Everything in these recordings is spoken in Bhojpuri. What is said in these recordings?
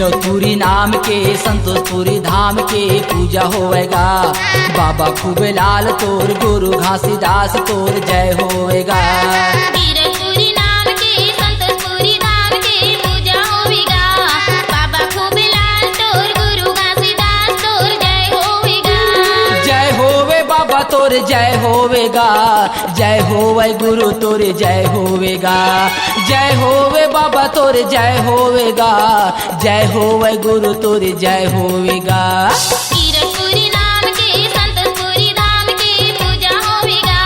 गिरौतपुरी नाम के संतोषपुरी धाम के पूजा होएगा। बाबा खूबे लाल तोर गुरु घासीदास तोर जय होएगा। गिरौतपुरी नाम के संतोषपुरी धाम के पूजा होवेगा। बाबा खूबे लाल तोर गुरु घासीदास तोर जय होवेगा। जय होवे बाबा तोर जय होवेगा। जय होवे गुरु तोर जय होवेगा। जय होवे बाबा तोर जय होवेगा। जय होवे गुरु तोर जय होवेगा। गिरौतपुरी नाम के संतोषपुरी धाम के पूजा होवेगा।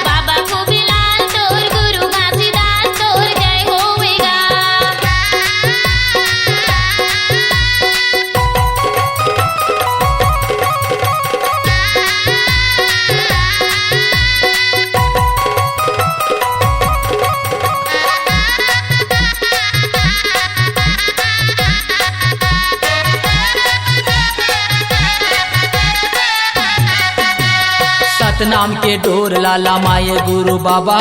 बाबा खूबे लाल तोर गुरु घासीदास तोर जय होवेगा। सतनाम के डोर लाला माये गुरु बाबा।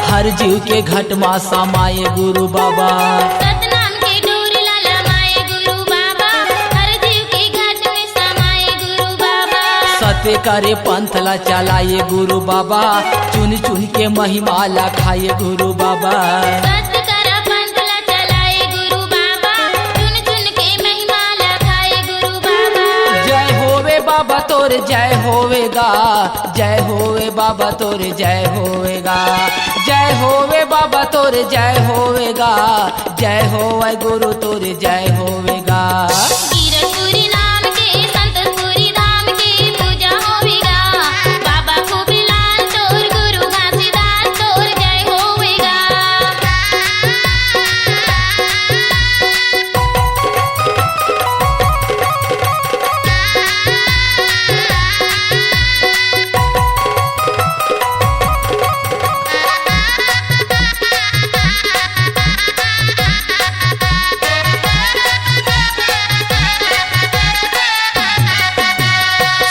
हर जीव के घट मा समाये गुरु बाबा। सतनाम के डोर लाला माये गुरु बाबा। हर जीव के घट में समाये गुरु बाबा। सत्य करे पंथ ला चलाए गुरु बाबा। चुन चुन के महिमा ला खाए गुरु बाबा। सत्य करा पंथ ला चलाए गुरु बाबा। चुन चुन के महिमा ला खाए गुरु बाबा। जय होवे बाबा तोर जय होवेगा। जय होवे बाबा तोर जय होवेगा। जय होवे बाबा तोर जय होवेगा। जय होवे गुरु तोर जय होवेगा। गिरौतपुरी नाम के संतोषपुरी धाम के पूजा होवेगा। बाबा खूबे लाल तोर गुरु घासीदास तोर जय होवेगा।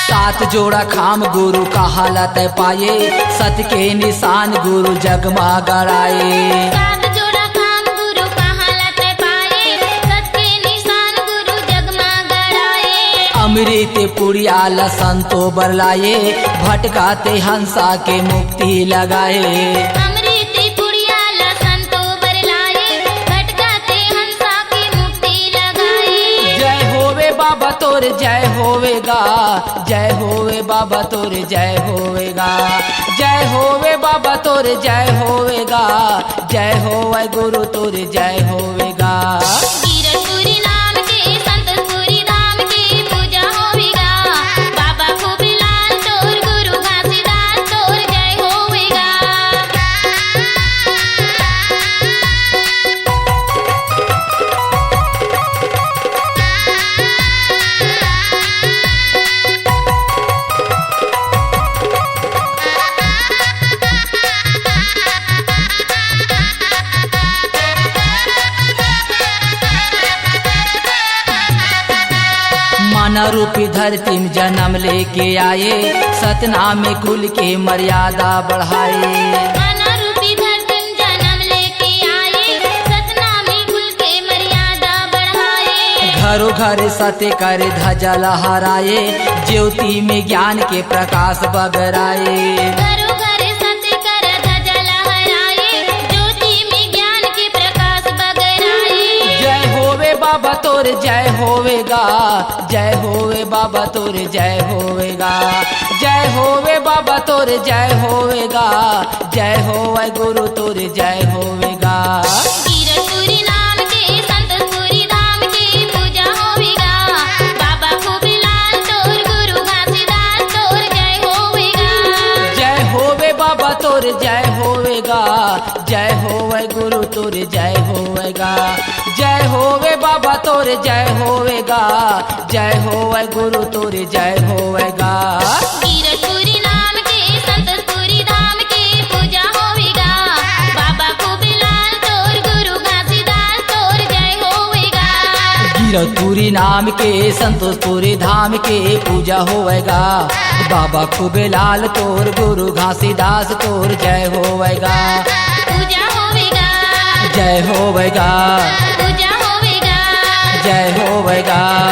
सात जोड़ा खाम गुरु का हालत पाए। सत के निशान गुरु जगमा गड़ाए। सात जोड़ा काम गुरु का हालत पाए। सत के निशान गुरु जगमा गड़ाए। अमृत पुरियाला संतो बरलाए। भटकाते हंसा के मुक्ति लगाए। अमृत पुड़ियाला संतो बरलाए। भटकाते हंसा की मुक्ति लगाए। जय होवे बाबा तोर जय होवेगा। जय होवे बाबा तोर जय होवेगा। जय होवे बाबा तोर जय होवेगा। जय होवे गुरु तोर जय होवेगा। गिरौतपुरी नाम के संतोषपुरी धाम के पूजा होवेगा। बाबा खूबे लाल तोर गुरु घासीदास तोर जय होवेगा। मानव रूपी धरती में जन्म लेके आए। सतनाम में कुल के मर्यादा बढ़ाए। माना रूपी धरती में जन्म लेके आए। सतनाम में कुल के मर्यादा बढ़ाए। घरों घर सत्य कर ध्वजा लहराए। ज्योति में ज्ञान के प्रकाश बगराए। घरों घर सत्य कर ध्वजा लहराए। ज्योति में ज्ञान के प्रकाश बगराए। जय होवे बाबा तोर जय होवेगा। जय होवे बाबा तोर जय होवेगा। जय होवे बाबा तोर जय होवेगा। जय होवे गुरु तोर जय होवेगा। गिरौतपुरी नाम के संतोषपुरी धाम के पूजा होवेगा। बाबा खूबे लाल तोर गुरु घासीदास तोर जय होवेगा। जय होवे बाबा तोर जय होवेगा। जय होवे गुरु तोर जय होवेगा। जय होवे बाबा तोर जय होवेगा। जय होवे गुरु तोर जय होवेगा। गिरौतपुरी नाम के संतोषपुरी धाम के पूजा होवेगा। बाबा खूबे लाल तोर गुरु घासीदास तोर जय होवेगा। गिरौतपुरी नाम के संतोषपुरी धाम के पूजा होवेगा। बाबा खूबे लाल तोर गुरु घासीदास तोर जय होवेगा। पूजा होवेगा। जय होवेगा। पूजा होवेगा। जय होवेगा।